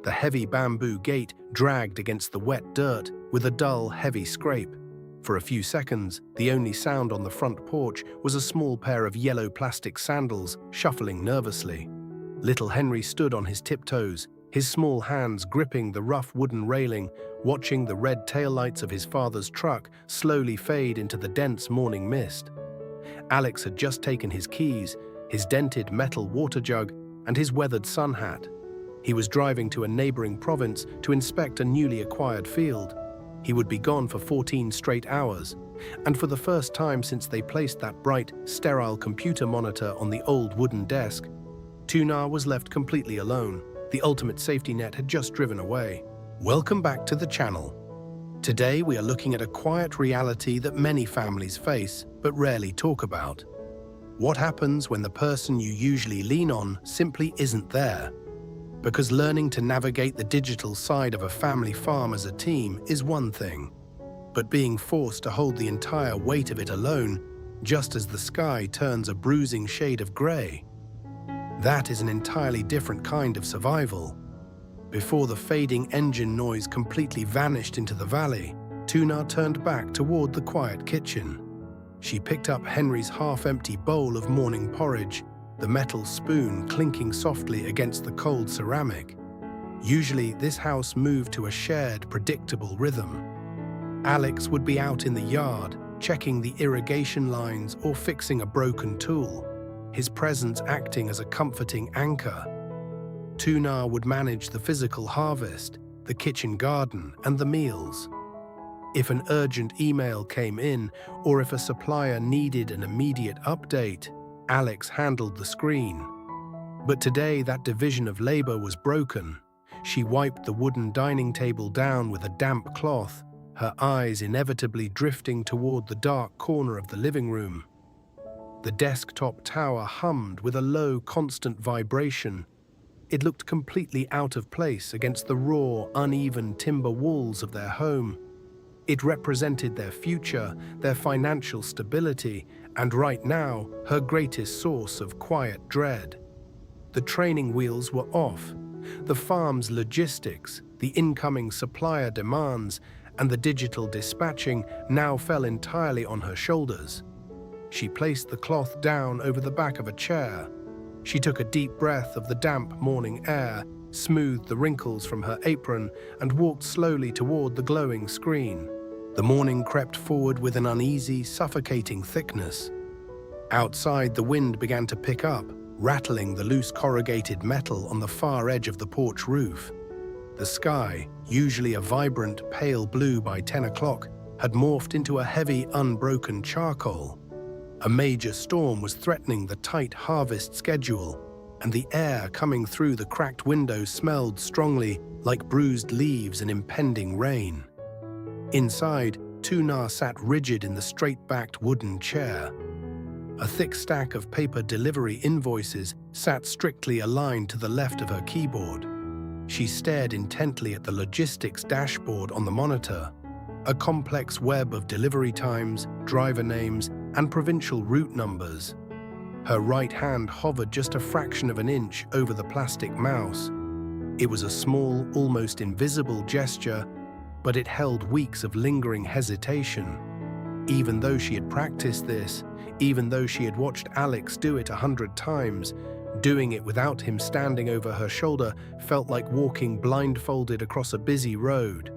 The heavy bamboo gate dragged against the wet dirt with a dull, heavy scrape. For a few seconds, the only sound on the front porch was a small pair of yellow plastic sandals shuffling nervously. Little Henry stood on his tiptoes, his small hands gripping the rough wooden railing, watching the red taillights of his father's truck slowly fade into the dense morning mist. Alex had just taken his keys, his dented metal water jug, and his weathered sun hat. He was driving to a neighboring province to inspect a newly acquired field. He would be gone for 14 straight hours, and for the first time since they placed that bright, sterile computer monitor on the old wooden desk, Tu Na was left completely alone. The ultimate safety net had just driven away. Welcome back to the channel. Today we are looking at a quiet reality that many families face, but rarely talk about. What happens when the person you usually lean on simply isn't there? Because learning to navigate the digital side of a family farm as a team is one thing, but being forced to hold the entire weight of it alone, just as the sky turns a bruising shade of grey, that is an entirely different kind of survival. Before the fading engine noise completely vanished into the valley, Tu Na turned back toward the quiet kitchen. She picked up Henry's half-empty bowl of morning porridge, the metal spoon clinking softly against the cold ceramic. Usually, this house moved to a shared, predictable rhythm. Alex would be out in the yard, checking the irrigation lines or fixing a broken tool, his presence acting as a comforting anchor. Tu Na would manage the physical harvest, the kitchen garden, and the meals. If an urgent email came in, or if a supplier needed an immediate update, Alex handled the screen. But today that division of labor was broken. She wiped the wooden dining table down with a damp cloth, her eyes inevitably drifting toward the dark corner of the living room. The desktop tower hummed with a low, constant vibration. It looked completely out of place against the raw, uneven timber walls of their home. It represented their future, their financial stability, and right now, her greatest source of quiet dread. The training wheels were off. The farm's logistics, the incoming supplier demands, and the digital dispatching now fell entirely on her shoulders. She placed the cloth down over the back of a chair. She took a deep breath of the damp morning air, smoothed the wrinkles from her apron, and walked slowly toward the glowing screen. The morning crept forward with an uneasy, suffocating thickness. Outside, the wind began to pick up, rattling the loose corrugated metal on the far edge of the porch roof. The sky, usually a vibrant, pale blue by 10 o'clock, had morphed into a heavy, unbroken charcoal. A major storm was threatening the tight harvest schedule, and the air coming through the cracked window smelled strongly like bruised leaves and impending rain. Inside, Tu Na sat rigid in the straight-backed wooden chair. A thick stack of paper delivery invoices sat strictly aligned to the left of her keyboard. She stared intently at the logistics dashboard on the monitor, a complex web of delivery times, driver names, and provincial route numbers. Her right hand hovered just a fraction of an inch over the plastic mouse. It was a small, almost invisible gesture, but it held weeks of lingering hesitation. Even though she had practiced this, even though she had watched Alex do it 100 times, doing it without him standing over her shoulder felt like walking blindfolded across a busy road.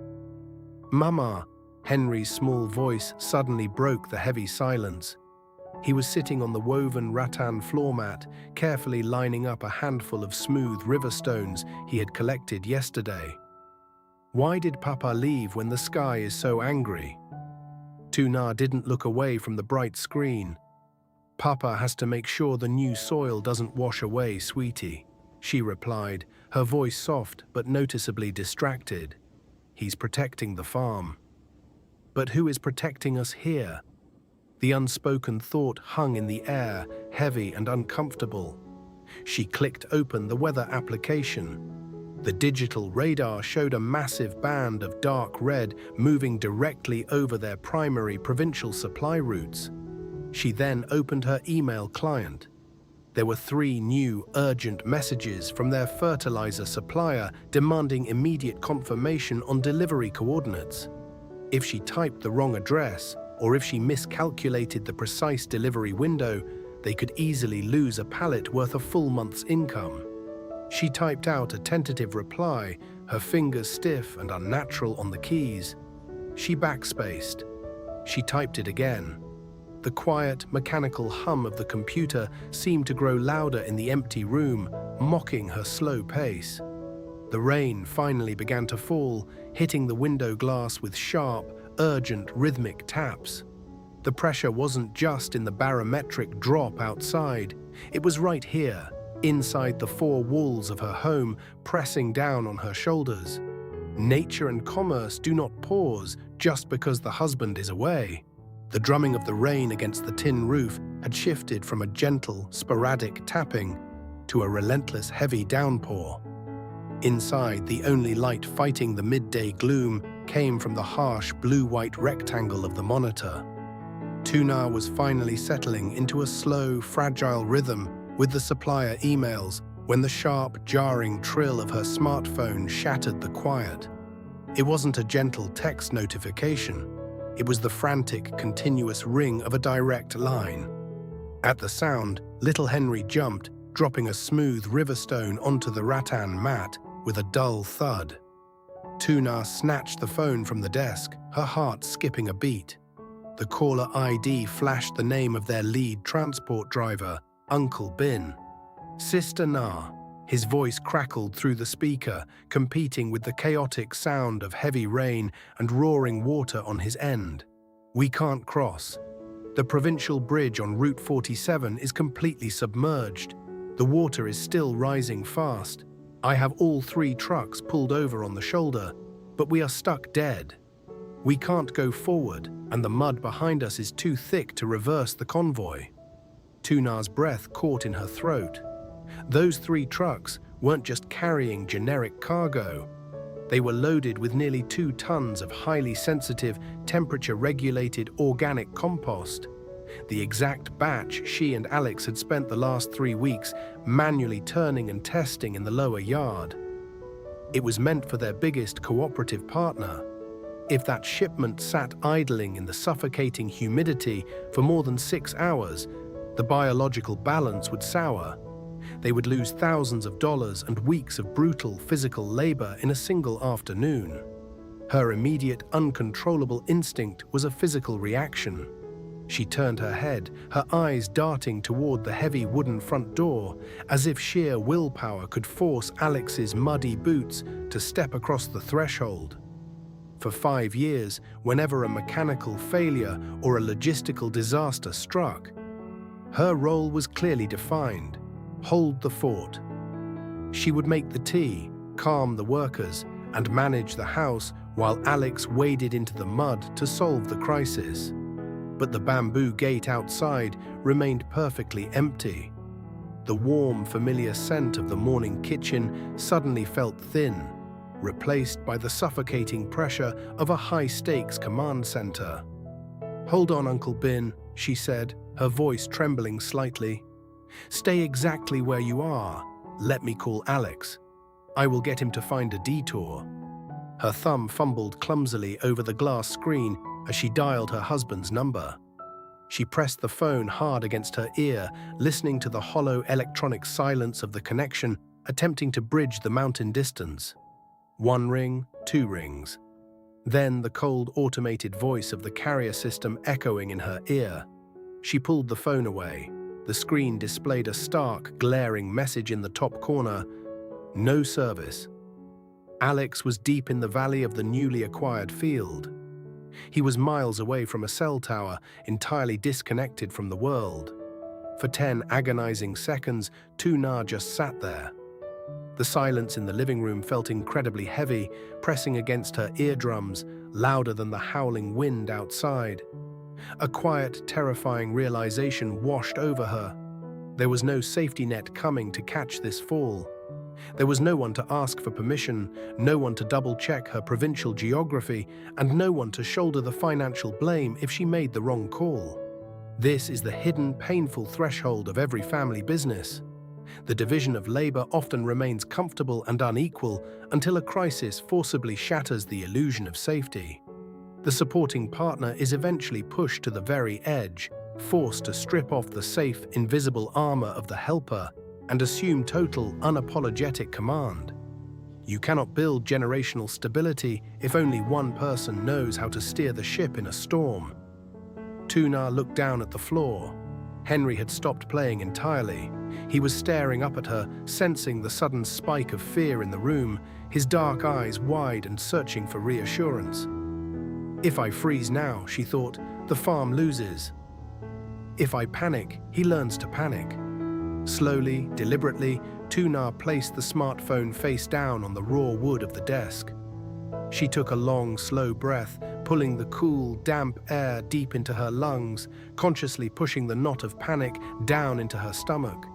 "Mama," Henry's small voice suddenly broke the heavy silence. He was sitting on the woven rattan floor mat, carefully lining up a handful of smooth river stones he had collected yesterday. "Why did Papa leave when the sky is so angry?" Tu Na didn't look away from the bright screen. "Papa has to make sure the new soil doesn't wash away, sweetie," she replied, her voice soft but noticeably distracted. "He's protecting the farm." "But who is protecting us here?" The unspoken thought hung in the air, heavy and uncomfortable. She clicked open the weather application. The digital radar showed a massive band of dark red moving directly over their primary provincial supply routes. She then opened her email client. There were 3 new, urgent messages from their fertilizer supplier demanding immediate confirmation on delivery coordinates. If she typed the wrong address, or if she miscalculated the precise delivery window, they could easily lose a pallet worth a full month's income. She typed out a tentative reply, her fingers stiff and unnatural on the keys. She backspaced. She typed it again. The quiet, mechanical hum of the computer seemed to grow louder in the empty room, mocking her slow pace. The rain finally began to fall, hitting the window glass with sharp, urgent, rhythmic taps. The pressure wasn't just in the barometric drop outside. It was right here, inside the 4 walls of her home, pressing down on her shoulders. Nature and commerce do not pause just because the husband is away. The drumming of the rain against the tin roof had shifted from a gentle, sporadic tapping to a relentless, heavy downpour. Inside, the only light fighting the midday gloom came from the harsh, blue-white rectangle of the monitor. Tu Na was finally settling into a slow, fragile rhythm with the supplier emails when the sharp, jarring trill of her smartphone shattered the quiet. It wasn't a gentle text notification. It was the frantic, continuous ring of a direct line. At the sound, little Henry jumped, dropping a smooth riverstone onto the rattan mat with a dull thud. Tu Na snatched the phone from the desk, her heart skipping a beat. The caller ID flashed the name of their lead transport driver, Uncle Bin. Sister Na. His voice crackled through the speaker, competing with the chaotic sound of heavy rain and roaring water on his end. We can't cross. The provincial bridge on Route 47 is completely submerged. The water is still rising fast. I have all 3 trucks pulled over on the shoulder, but we are stuck dead. We can't go forward, and the mud behind us is too thick to reverse the convoy. Tu Na's breath caught in her throat. Those 3 trucks weren't just carrying generic cargo. They were loaded with nearly 2 tons of highly sensitive, temperature-regulated organic compost, the exact batch she and Alex had spent the last 3 weeks manually turning and testing in the lower yard. It was meant for their biggest cooperative partner. If that shipment sat idling in the suffocating humidity for more than 6 hours, the biological balance would sour. They would lose thousands of dollars and weeks of brutal physical labor in a single afternoon. Her immediate, uncontrollable instinct was a physical reaction. She turned her head, her eyes darting toward the heavy wooden front door, as if sheer willpower could force Alex's muddy boots to step across the threshold. For 5 years, whenever a mechanical failure or a logistical disaster struck, her role was clearly defined: hold the fort. She would make the tea, calm the workers, and manage the house while Alex waded into the mud to solve the crisis. But the bamboo gate outside remained perfectly empty. The warm, familiar scent of the morning kitchen suddenly felt thin, replaced by the suffocating pressure of a high-stakes command center. "Hold on, Uncle Bin," she said, her voice trembling slightly. "Stay exactly where you are. Let me call Alex. I will get him to find a detour." Her thumb fumbled clumsily over the glass screen as she dialed her husband's number. She pressed the phone hard against her ear, listening to the hollow electronic silence of the connection, attempting to bridge the mountain distance. 1 ring, 2 rings. Then the cold automated voice of the carrier system echoing in her ear. She pulled the phone away. The screen displayed a stark, glaring message in the top corner: "No service." Alex was deep in the valley of the newly acquired field. He was miles away from a cell tower, entirely disconnected from the world. For 10 agonizing seconds, Tu Na just sat there. The silence in the living room felt incredibly heavy, pressing against her eardrums, louder than the howling wind outside. A quiet, terrifying realization washed over her. There was no safety net coming to catch this fall. There was no one to ask for permission, no one to double-check her provincial geography, and no one to shoulder the financial blame if she made the wrong call. This is the hidden, painful threshold of every family business. The division of labor often remains comfortable and unequal until a crisis forcibly shatters the illusion of safety. The supporting partner is eventually pushed to the very edge, forced to strip off the safe, invisible armor of the helper and assume total, unapologetic command. You cannot build generational stability if only one person knows how to steer the ship in a storm. Tu Na looked down at the floor. Henry had stopped playing entirely. He was staring up at her, sensing the sudden spike of fear in the room, his dark eyes wide and searching for reassurance. If I freeze now, she thought, the farm loses. If I panic, he learns to panic. Slowly, deliberately, Tu Na placed the smartphone face down on the raw wood of the desk. She took a long, slow breath, pulling the cool, damp air deep into her lungs, consciously pushing the knot of panic down into her stomach.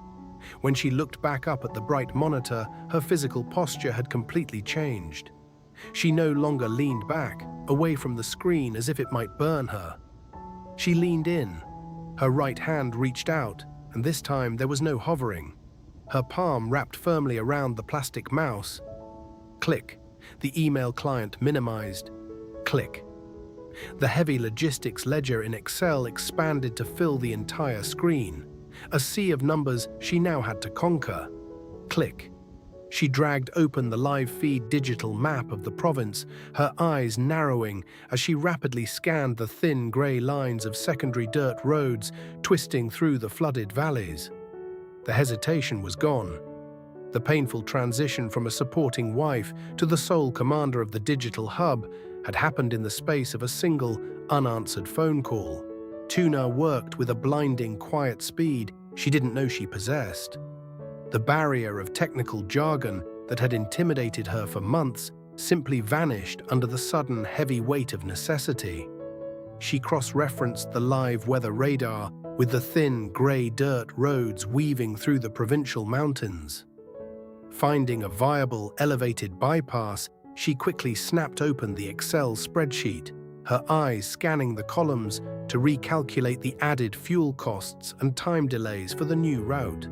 When she looked back up at the bright monitor, her physical posture had completely changed. She no longer leaned back, away from the screen as if it might burn her. She leaned in. Her right hand reached out, and this time there was no hovering. Her palm wrapped firmly around the plastic mouse. Click. The email client minimized. Click. The heavy logistics ledger in Excel expanded to fill the entire screen. A sea of numbers she now had to conquer. Click. She dragged open the live feed digital map of the province, her eyes narrowing as she rapidly scanned the thin grey lines of secondary dirt roads twisting through the flooded valleys. The hesitation was gone. The painful transition from a supporting wife to the sole commander of the digital hub had happened in the space of a single, unanswered phone call. Tu Na worked with a blinding, quiet speed she didn't know she possessed. The barrier of technical jargon that had intimidated her for months simply vanished under the sudden heavy weight of necessity. She cross-referenced the live weather radar with the thin, grey dirt roads weaving through the provincial mountains. Finding a viable, elevated bypass, she quickly snapped open the Excel spreadsheet, her eyes scanning the columns to recalculate the added fuel costs and time delays for the new route.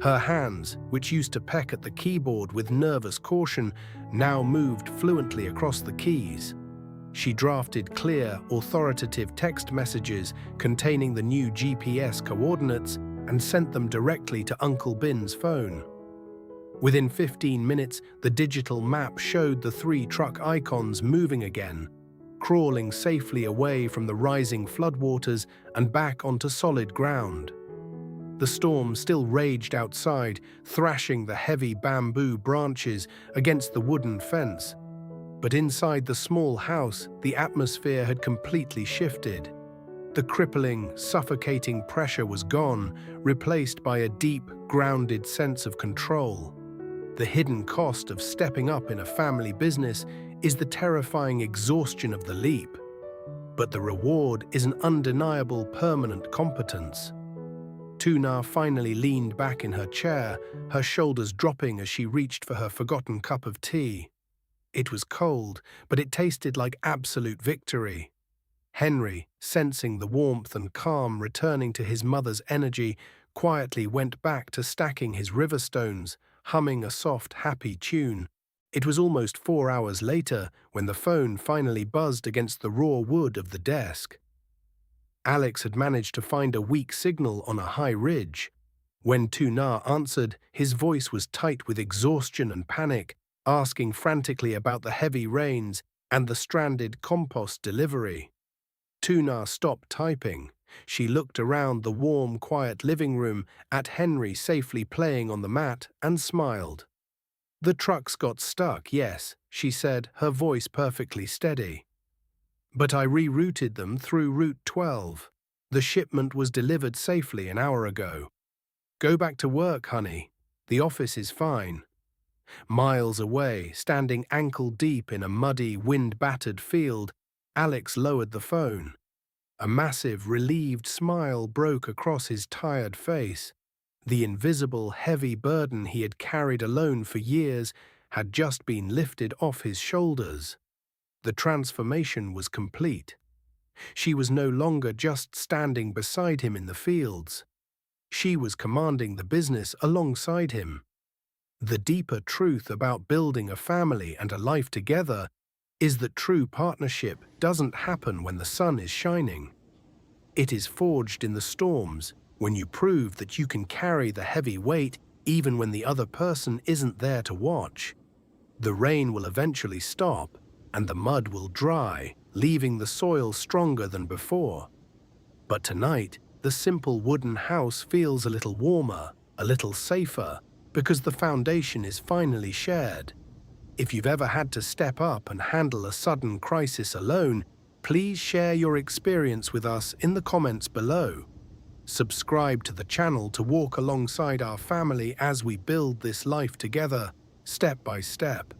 Her hands, which used to peck at the keyboard with nervous caution, now moved fluently across the keys. She drafted clear, authoritative text messages containing the new GPS coordinates and sent them directly to Uncle Bin's phone. Within 15 minutes, the digital map showed the 3 truck icons moving again, crawling safely away from the rising floodwaters and back onto solid ground. The storm still raged outside, thrashing the heavy bamboo branches against the wooden fence. But inside the small house, the atmosphere had completely shifted. The crippling, suffocating pressure was gone, replaced by a deep, grounded sense of control. The hidden cost of stepping up in a family business is the terrifying exhaustion of the leap. But the reward is an undeniable permanent competence. Tu Na finally leaned back in her chair, her shoulders dropping as she reached for her forgotten cup of tea. It was cold, but it tasted like absolute victory. Henry, sensing the warmth and calm returning to his mother's energy, quietly went back to stacking his river stones, humming a soft, happy tune. It was almost 4 hours later when the phone finally buzzed against the raw wood of the desk. Alex had managed to find a weak signal on a high ridge. When Tu Na answered, his voice was tight with exhaustion and panic, asking frantically about the heavy rains and the stranded compost delivery. Tu Na stopped typing. She looked around the warm, quiet living room at Henry safely playing on the mat and smiled. "The trucks got stuck, yes," she said, her voice perfectly steady. "But I rerouted them through Route 12. The shipment was delivered safely an hour ago. Go back to work, honey. The office is fine." Miles away, standing ankle-deep in a muddy, wind-battered field, Alex lowered the phone. A massive, relieved smile broke across his tired face. The invisible, heavy burden he had carried alone for years had just been lifted off his shoulders. The transformation was complete. She was no longer just standing beside him in the fields. She was commanding the business alongside him. The deeper truth about building a family and a life together is that true partnership doesn't happen when the sun is shining. It is forged in the storms, when you prove that you can carry the heavy weight even when the other person isn't there to watch. The rain will eventually stop, and the mud will dry, leaving the soil stronger than before. But tonight, the simple wooden house feels a little warmer, a little safer, because the foundation is finally shared. If you've ever had to step up and handle a sudden crisis alone, please share your experience with us in the comments below. Subscribe to the channel to walk alongside our family as we build this life together, step by step.